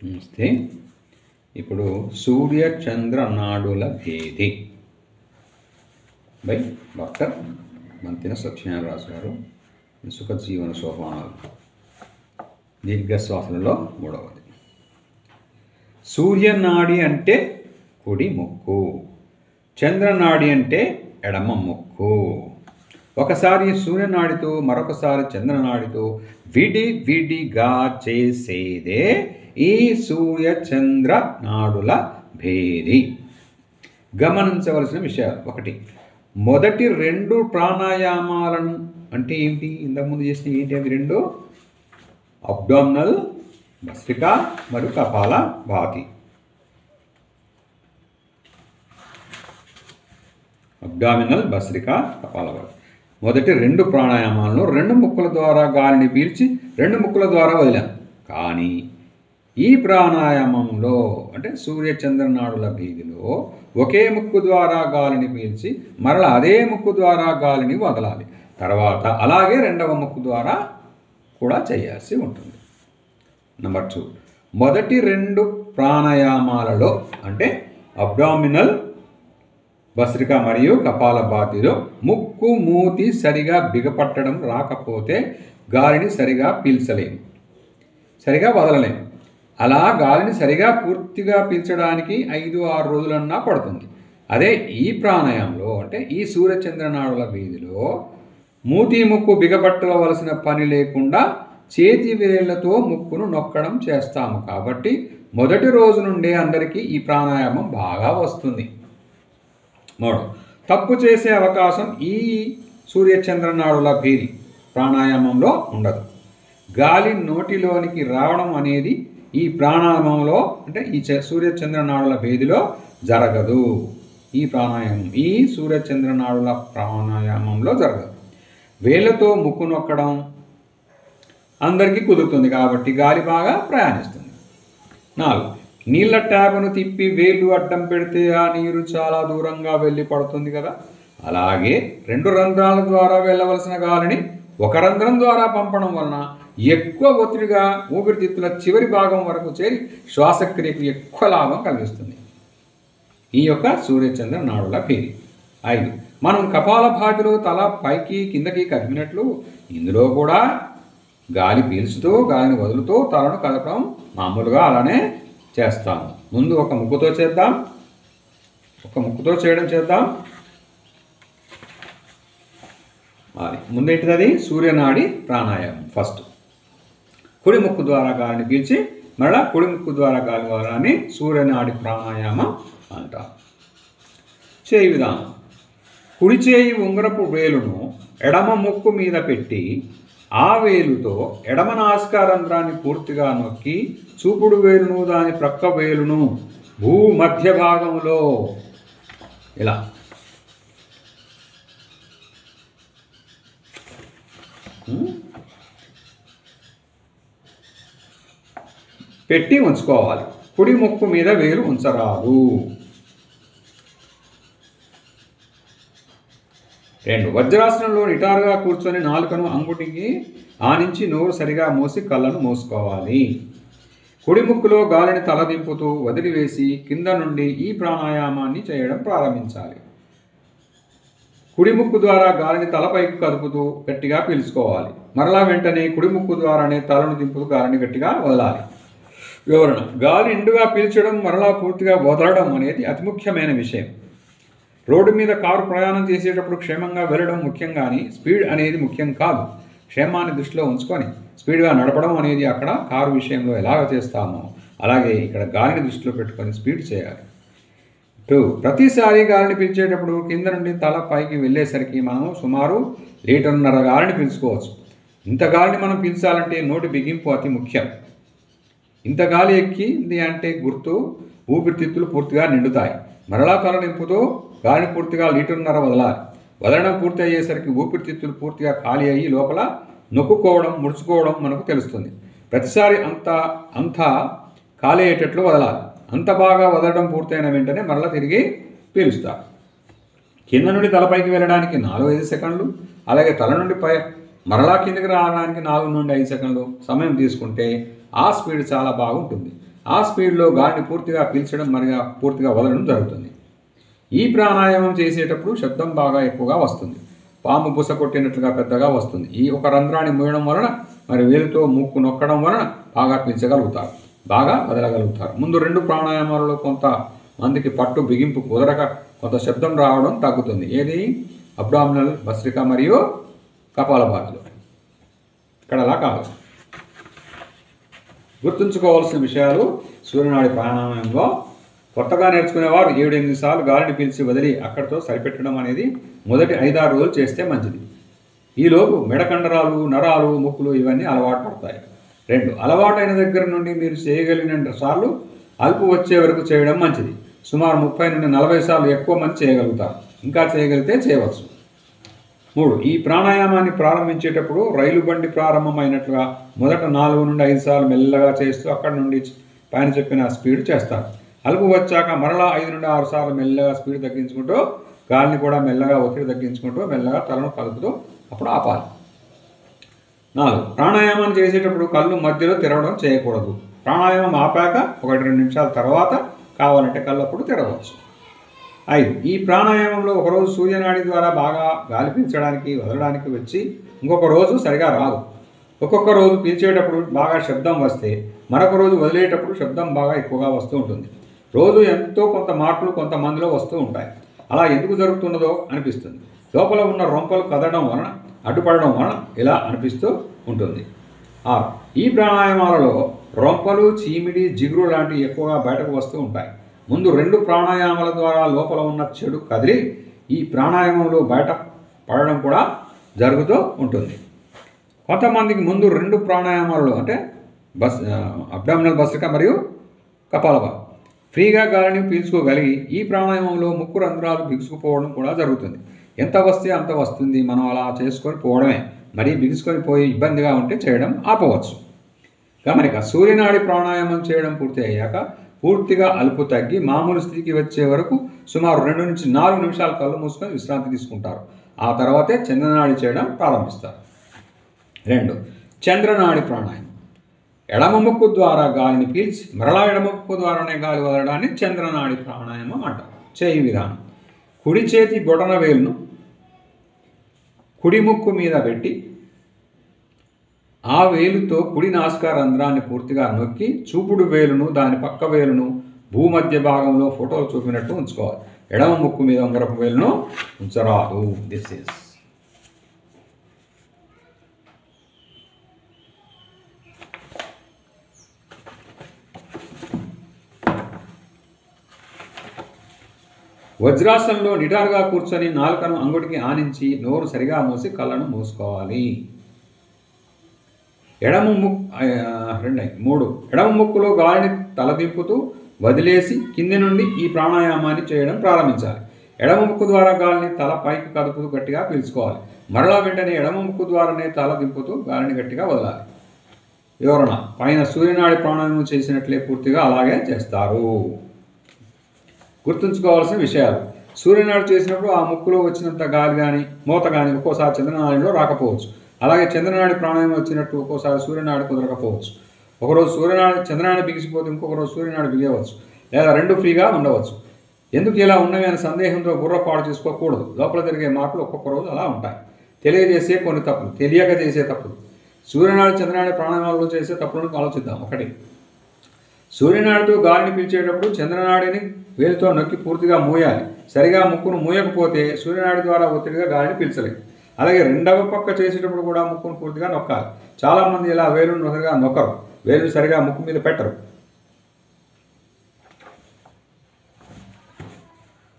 నమస్తే. ఇప్పుడు సూర్య చంద్ర నాడుల భేది by doctor Mantina Satyanarayana గారు. సుఖ జీవన సోపానాలు దీర్ఘశ్వాసలలో మూడవది. సూర్యనాడి అంటే కుడి ముక్కు, చంద్రనాడి అంటే ఎడమ ముక్కు. ఒకసారి సూర్యనాడితో మరొకసారి చంద్రనాడితో విడివిడిగా చేసేదే ఈ సూర్య చంద్ర నాడుల భేది. గమనించవలసిన విషయాలు: ఒకటి, మొదటి రెండు ప్రాణాయామాలను అంటే ఏంటి? ఇంతకుముందు చేసిన ఏంటి అవి రెండు? అబ్డామినల్ భస్త్రిక మరియు కపాల భాతి. అబ్డామినల్ భస్త్రిక కపాల భాతి మొదటి రెండు ప్రాణాయామాలను రెండు ముక్కుల ద్వారా గాలిని పీల్చి రెండు ముక్కుల ద్వారా వదిలాం. కానీ ఈ ప్రాణాయామంలో అంటే సూర్యచంద్రనాడుల భేదిలో ఒకే ముక్కు ద్వారా గాలిని పీల్చి మరలా అదే ముక్కు ద్వారా గాలిని వదలాలి. తర్వాత అలాగే రెండవ ముక్కు ద్వారా కూడా చేయాల్సి ఉంటుంది. నెంబర్ 2, మొదటి రెండు ప్రాణాయామాలలో అంటే అబ్డామినల్ భస్త్రిక మరియు కపాల భాతిలో ముక్కు మూతి సరిగా బిగపట్టడం రాకపోతే గాలిని సరిగా పీల్చలేము, సరిగా వదలలేము. అలా గాలిని సరిగా పూర్తిగా పీల్చడానికి 5-6 రోజులన్నా పడుతుంది. అదే ఈ ప్రాణాయామంలో అంటే ఈ సూర్యచంద్రనాడుల భేదిలో మూతి ముక్కు బిగపట్టవలసిన పని లేకుండా చేతి వేళ్లతో ముక్కును నొక్కడం చేస్తాము. కాబట్టి మొదటి రోజు నుండే అందరికీ ఈ ప్రాణాయామం బాగా వస్తుంది. 3, తప్పు చేసే అవకాశం ఈ సూర్యచంద్రనాడుల భేది ప్రాణాయామంలో ఉండదు. గాలి నోటిలోనికి రావడం అనేది ఈ ప్రాణాయామంలో అంటే ఈ సూర్యచంద్రనాడుల భేదిలో జరగదు. ఈ సూర్యచంద్రనాడుల ప్రాణాయామంలో జరగదు. వేళ్ళతో ముక్కు నొక్కడం అందరికీ కుదురుతుంది కాబట్టి గాలి బాగా ప్రయాణిస్తుంది. 4, నీళ్ళ ట్యాబ్ను తిప్పి వేళ్ళు అడ్డం పెడితే ఆ నీరు చాలా దూరంగా వెళ్ళి పడుతుంది కదా. అలాగే రెండు రంధ్రాల ద్వారా వెళ్ళవలసిన గాలిని ఒక రంధ్రం ద్వారా పంపడం వలన ఎక్కువ ఒత్తిడిగా ఊపిరితిత్తుల చివరి భాగం వరకు చేరి శ్వాసక్రియకు ఎక్కువ లాభం కలిగిస్తుంది. ఈ యొక్క సూర్యచంద్ర నాడుల భేది. 5, మనం కపాల భాతిలో తల పైకి కిందకి కదిపినట్లు ఇందులో కూడా గాలి పీల్చుతూ గాలిని వదులుతూ తలను కదపడం మామూలుగా అలానే చేస్తాము. ముందు ఒక ముక్కుతో చేద్దాం, చేద్దాం. అది ముందేంటిది? సూర్యనాడి ప్రాణాయామం. ఫస్ట్ కుడి ముక్కు ద్వారా గాలిని పీల్చి మరలా కుడి ముక్కు ద్వారా గాలి వదలాన్ని సూర్యనాడి ప్రాణాయామం అంటాం. చేయి విధానం: కుడి చేయి ఉంగరపు వేలును ఎడమ ముక్కు మీద పెట్టి ఆ వేలుతో ఎడమ నాసికారంధ్రాన్ని పూర్తిగా నొక్కి చూపుడు వేలును దాని ప్రక్క వేలును భూమధ్య భాగంలో ఇలా పెట్టి ఉంచుకోవాలి. కుడి ముక్కు మీద వేలు ఉంచరాదు. 2, వజ్రాసనంలో నిటారుగా కూర్చొని నాలుకను అంగుటికి ఆనించి నోరు సరిగా మూసి కళ్ళను మూసుకోవాలి. కుడి ముక్కులో గాలిని తలదింపుతూ వదిలివేసి కింద నుండి ఈ ప్రాణాయామాన్ని చేయడం ప్రారంభించాలి. కుడి ముక్కు ద్వారా గాలిని తలపైకి కదుపుతూ గట్టిగా పీల్చుకోవాలి. మరలా వెంటనే కుడి ముక్కు ద్వారానే తలను దింపుతూ గాలిని గట్టిగా వదలాలి. వివరణ: గాలి నిండుగా పీల్చడం మరలా పూర్తిగా వదలడం అనేది అతి ముఖ్యమైన విషయం. రోడ్డు మీద కారు ప్రయాణం చేసేటప్పుడు క్షేమంగా వెళ్ళడం ముఖ్యం, కానీ స్పీడ్ అనేది ముఖ్యం కాదు. క్షేమాన్ని దృష్టిలో ఉంచుకొని స్పీడ్గా నడపడం అనేది అక్కడ కారు విషయంలో ఎలాగ చేస్తామో అలాగే ఇక్కడ గాలిని దృష్టిలో పెట్టుకొని స్పీడ్ చేయాలి. 2, ప్రతిసారి గాలిని పీల్చేటప్పుడు కింద నుండి తల పైకి వెళ్ళేసరికి మనం సుమారు 1.5 లీటర్ల గాలిని పీల్చుకోవచ్చు. ఇంత గాలిని మనం పీల్చాలంటే నోటి బిగింపు అతి ముఖ్యం. ఇంత గాలి ఎక్కింది అంటే గుర్తు ఊపిరితిత్తులు పూర్తిగా నిండుతాయి. మరలా తల నింపుతూ గాలిని పూర్తిగా 1.5 లీటర్ల వదలాలి. వదలడం పూర్తి అయ్యేసరికి ఊపిరితిత్తులు పూర్తిగా ఖాళీ అయ్యి లోపల నొక్కుకోవడం ముడుచుకోవడం మనకు తెలుస్తుంది. ప్రతిసారి అంతా ఖాళీ అయ్యేటట్లు వదలాలి. అంత బాగా వదలడం పూర్తయిన వెంటనే మరలా తిరిగి పీలుస్తారు. కింద నుండి తలపైకి వెళ్ళడానికి 4-5 సెకండ్లు, అలాగే తల నుండి మరలా కిందకి రావడానికి 4 నుండి 5 సెకండ్లు సమయం తీసుకుంటే ఆ స్పీడ్ చాలా బాగుంటుంది. ఆ స్పీడ్లో గాలిని పూర్తిగా పీల్చడం మరియు పూర్తిగా వదలడం జరుగుతుంది. ఈ ప్రాణాయామం చేసేటప్పుడు శబ్దం బాగా ఎక్కువగా వస్తుంది. పాము బుస కొట్టినట్లుగా పెద్దగా వస్తుంది. ఈ ఒక రంధ్రాన్ని మూయడం వలన మరి వేలుతో ముక్కు నొక్కడం వలన బాగా పీల్చగలుగుతారు, బాగా వదలగలుగుతారు. ముందు 2 ప్రాణాయామాలలో కొంత మందికి పట్టు బిగింపు కుదరక కొంత శబ్దం రావడం తగ్గుతుంది. ఏది? అబ్డామినల్, భస్త్రిక మరియు కపాలభాతిలో. ఇక్కడ అలా కాదు. గుర్తుంచుకోవాల్సిన విషయాలు సూర్యనాడి ప్రాణాయామంలో కొత్తగా నేర్చుకునేవారు 7-8 సార్లు గాలిని పీల్చి వదిలి అక్కడితో సరిపెట్టడం అనేది మొదటి 5-6 రోజులు చేస్తే మంచిది. ఈలోపు మెడకండరాలు, నరాలు, ముక్కులు ఇవన్నీ అలవాటు పడతాయి. 2 అలవాటైన దగ్గర నుండి మీరు చేయగలిగిన సార్లు అలుపు వచ్చే వరకు చేయడం మంచిది. సుమారు 30 నుండి 40 సార్లు ఎక్కువ మంది చేయగలుగుతారు. ఇంకా చేయగలిగితే చేయవచ్చు. 3 ఈ ప్రాణాయామాన్ని ప్రారంభించేటప్పుడు రైలు బండి ప్రారంభమైనట్లుగా మొదట 4 నుండి 5 సార్లు మెల్లగా చేస్తూ అక్కడి నుండి పైన చెప్పిన స్పీడ్ చేస్తారు. అలుపు వచ్చాక మరలా 5 నుండి 6 సార్లు మెల్లగా స్పీడ్ తగ్గించుకుంటూ గాలిని కూడా మెల్లగా ఒత్తిడి తగ్గించుకుంటూ మెల్లగా తలను కలుపుతూ అప్పుడు ఆపాలి. 4 ప్రాణాయామాన్ని చేసేటప్పుడు కళ్ళు మధ్యలో తెరవడం చేయకూడదు. ప్రాణాయామం ఆపాక 1-2 నిమిషాల తర్వాత కావాలంటే కళ్ళు అప్పుడు తెరవచ్చు. 5 ఈ ప్రాణాయామంలో ఒకరోజు సూర్యనాడి ద్వారా బాగా గాలి పీల్చడానికి వదలడానికి వచ్చి ఇంకొక రోజు సరిగా రాదు. ఒక్కొక్క రోజు పీల్చేటప్పుడు బాగా శబ్దం వస్తే మరొక రోజు వదిలేటప్పుడు శబ్దం బాగా ఎక్కువగా వస్తూ ఉంటుంది. రోజు ఎంతో కొంత మార్పులు కొంతమందిలో వస్తూ ఉంటాయి. అలా ఎందుకు జరుగుతున్నదో అనిపిస్తుంది. లోపల ఉన్న రొంపలు కదలడం వలన, అడ్డుపడడం వలన ఇలా అనిపిస్తూ ఉంటుంది. 6 ఈ ప్రాణాయామాలలో రొంపలు, చీమిడి, జిగురు లాంటివి ఎక్కువగా బయటకు వస్తూ ఉంటాయి. ముందు 2 ప్రాణాయామాల ద్వారా లోపల ఉన్న చెడు కదిలి ఈ ప్రాణాయామంలో బయట పడడం కూడా జరుగుతూ ఉంటుంది. కొంతమందికి ముందు 2 ప్రాణాయామాలలో అంటే అబ్డామినల్, భస్త్రిక మరియు కపాలభాతి ఫ్రీగా గాలిని పీల్చుకోగలిగి ఈ ప్రాణాయామంలో ముక్కు రంధ్రాలు బిగుసుకుపోవడం కూడా జరుగుతుంది. ఎంత వస్తే అంత వస్తుంది. మనం అలా చేసుకొని పోవడమే. మరీ బిగుసుకొని పోయి ఇబ్బందిగా ఉంటే చేయడం ఆపవచ్చు. గమనిక సూర్యనాడి ప్రాణాయామం చేయడం పూర్తి అయ్యాక పూర్తిగా అలుపు తగ్గి మామూలు స్థితికి వచ్చే వరకు సుమారు 2 నుంచి 4 నిమిషాలు కళ్ళు మూసుకొని విశ్రాంతి తీసుకుంటారు. ఆ తర్వాతే చంద్రనాడి చేయడం ప్రారంభిస్తారు. 2 చంద్రనాడి ప్రాణాయామం. ఎడమ ముక్కు ద్వారా గాలిని పీల్చి మరలా ఎడమ ముక్కు ద్వారానే గాలి వదలడాన్ని చంద్రనాడి ప్రాణాయామం అంటారు. చేయి విధానం: కుడి చేతి బొటన వేలును కుడి ముక్కు మీద పెట్టి ఆ వేలుతో కుడి నాసికా రంధ్రాన్ని పూర్తిగా నొక్కి చూపుడు వేలును దాని పక్క వేలును భూమధ్య భాగంలో ఫోటోలు చూపినట్టు ఉంచుకోవాలి. ఎడమ ముక్కు మీద ఉంగరపు వేలును ఉంచరాదు. దిస్ ఈజ్ వజ్రాసనంలో నిటారుగా కూర్చొని నాలుకను అంగుటికి ఆనించి నోరు సరిగా మూసి కళ్ళను మూసుకోవాలి. 3 ఎడమ ముక్కులో గాలిని తలదింపుతూ వదిలేసి కింది నుండి ఈ ప్రాణాయామాన్ని చేయడం ప్రారంభించాలి. ఎడమ ముక్కు ద్వారా గాలిని తల పైకి కదుపుతూ గట్టిగా పీల్చుకోవాలి. మరలా వెంటనే ఎడమ ముక్కు ద్వారానే తల దింపుతూ గాలిని గట్టిగా వదలాలి. వివరణ: పైన సూర్యనాడి ప్రాణాయామం చేసినట్లే పూర్తిగా అలాగే చేస్తారు. గుర్తుంచుకోవాల్సిన విషయాలు: సూర్యనాడి చేసినప్పుడు ఆ ముక్కులో వచ్చినంత గాలి కానీ మూత కానీ ఒక్కోసారి చంద్రనాడిలో రాకపోవచ్చు. అలాగే చంద్రనాడి ప్రాణాయామం వచ్చినట్టు ఒక్కోసారి సూర్యనాడి కుదరకపోవచ్చు. ఒకరోజు చంద్రనాడి బిగిసిపోతే ఇంకొక రోజు సూర్యనాడి బిగవచ్చు, లేదా 2 ఫ్రీగా ఉండవచ్చు. ఎందుకు ఇలా ఉన్నవి అనే సందేహంతో బుర్రపాడు చేసుకోకూడదు. లోపల జరిగే మార్పులు ఒక్కొక్క రోజు అలా ఉంటాయి. తెలియజేసే కొన్ని తప్పులు, తెలియక చేసే తప్పులు. సూర్యనాడి చంద్రనాడి ప్రాణాయామాల్లో చేసే తప్పులను ఆలోచిద్దాం. 1 సూర్యనాడితో గాలిని పీల్చేటప్పుడు చంద్రనాడిని వేలుతో నొక్కి పూర్తిగా మూయాలి. సరిగా ముక్కును మూయకపోతే సూర్యనాడి ద్వారా ఒత్తిడిగా గాలిని పీల్చలేదు. అలాగే రెండవ పక్క చేసేటప్పుడు కూడా ముక్కును పూర్తిగా నొక్కాలి. చాలామంది ఇలా వేలును సరిగా నొక్కరు, వేలును సరిగా ముక్కు మీద పెట్టరు.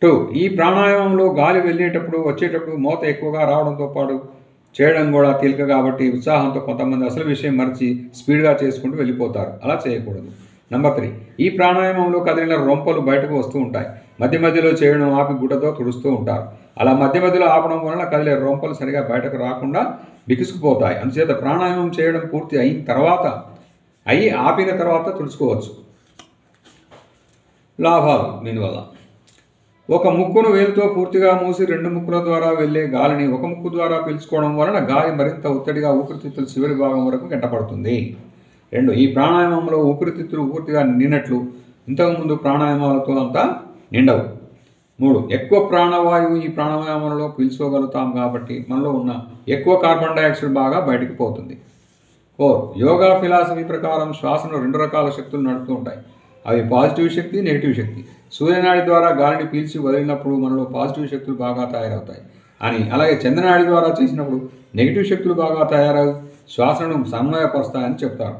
2 ఈ ప్రాణాయామంలో గాలి వెళ్ళేటప్పుడు వచ్చేటప్పుడు మోత ఎక్కువగా రావడంతో పాటు చేయడం కూడా తేలిక కాబట్టి ఉత్సాహంతో కొంతమంది అసలు విషయం మరిచి స్పీడ్గా చేసుకుంటూ వెళ్ళిపోతారు. అలా చేయకూడదు. 3 ఈ ప్రాణాయామంలో కదిలిన రొంపలు బయటకు వస్తూ ఉంటాయి. మధ్య మధ్యలో చేయడం ఆపి గుడ్డతో తుడుస్తూ ఉంటారు. అలా మధ్య మధ్యలో ఆపడం వలన కదిలే రొంపలు సరిగా బయటకు రాకుండా బిగుసుకుపోతాయి. అందుచేత ప్రాణాయామం చేయడం పూర్తి ఆపిన తర్వాత తుడుచుకోవచ్చు. లాభాలు దీనివల్ల: 1 ముక్కును వేలుతో పూర్తిగా మూసి 2 ముక్కుల ద్వారా వెళ్లే గాలిని 1 ముక్కు ద్వారా పీల్చుకోవడం వలన గాలి మరింత ఒత్తిడిగా ఊపిరితిత్తుల చివరి భాగం వరకు గంటపడుతుంది. 2 ఈ ప్రాణాయామంలో ఊపిరితిత్తులు పూర్తిగా నిండినట్లు ఇంతకుముందు ప్రాణాయామాలతో అంతా నిండవు. 3 ఎక్కువ ప్రాణవాయువు ఈ ప్రాణాయామంలో పీల్చుకోగలుగుతాం కాబట్టి మనలో ఉన్న ఎక్కువ కార్బన్ డైఆక్సైడ్ బాగా బయటికి పోతుంది. 4 యోగా ఫిలాసఫీ ప్రకారం శ్వాసను 2 రకాల శక్తులు నడుపుతూ ఉంటాయి. అవి పాజిటివ్ శక్తి, నెగిటివ్ శక్తి. సూర్యనాడి ద్వారా గాలిని పీల్చి వదిలినప్పుడు మనలో పాజిటివ్ శక్తులు బాగా తయారవుతాయి అని, అలాగే చంద్రనాడి ద్వారా చేసినప్పుడు నెగిటివ్ శక్తులు బాగా తయారై శ్వాసను సమన్వయపరుస్తాయని చెప్తారు.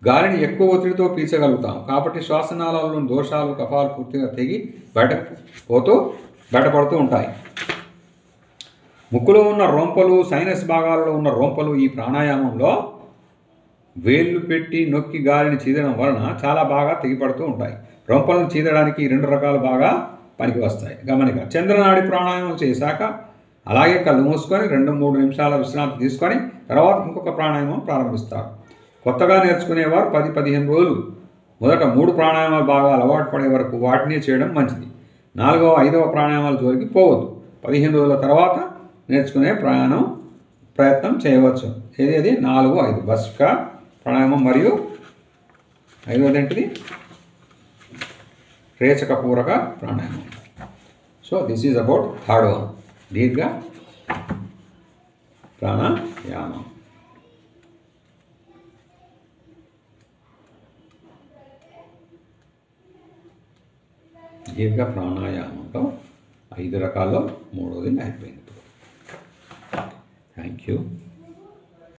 గాలిని ఎక్కువ ఒత్తిడితో పీల్చగలుగుతాం కాబట్టి శ్వాసనాళాలలోని దోషాలు, కఫాలు పూర్తిగా తెగి బయటపడుతూ ఉంటాయి. ముక్కులో ఉన్న రొంపలు, సైనస్ భాగాల్లో ఉన్న రొంపలు ఈ ప్రాణాయామంలో వేళ్ళు పెట్టి నొక్కి గాలిని చీదడం వలన చాలా బాగా తెగిపడుతూ ఉంటాయి. రొంపలను చీదడానికి 2 రకాలు బాగా పనికి వస్తాయి. గమనిక, చంద్రనాడి ప్రాణాయామం చేశాక అలాగే కళ్ళు మూసుకొని 2-3 నిమిషాల విశ్రాంతి తీసుకొని తర్వాత ఇంకొక ప్రాణాయామం ప్రారంభిస్తారు. కొత్తగా నేర్చుకునేవారు 10-15 రోజులు మొదట 3 ప్రాణాయామాలు బాగా అలవాటు పడే వరకు వాటినే చేయడం మంచిది. 4వ, 5వ ప్రాణాయామాల జోలికి పోవద్దు. 15 రోజుల తర్వాత నేర్చుకునే ప్రయత్నం చేయవచ్చు. ఏది 4, 5 భస్త్రికా ప్రాణాయామం మరియు 5వది ఏంటిది రేచక పూరక ప్రాణాయామం. So this is about 3rd one, దీర్ఘ ప్రాణాయామం. దీర్ఘ ప్రాణాయామంలో 5 రకాల్లో 3వది అయిపోయింది. Thank you.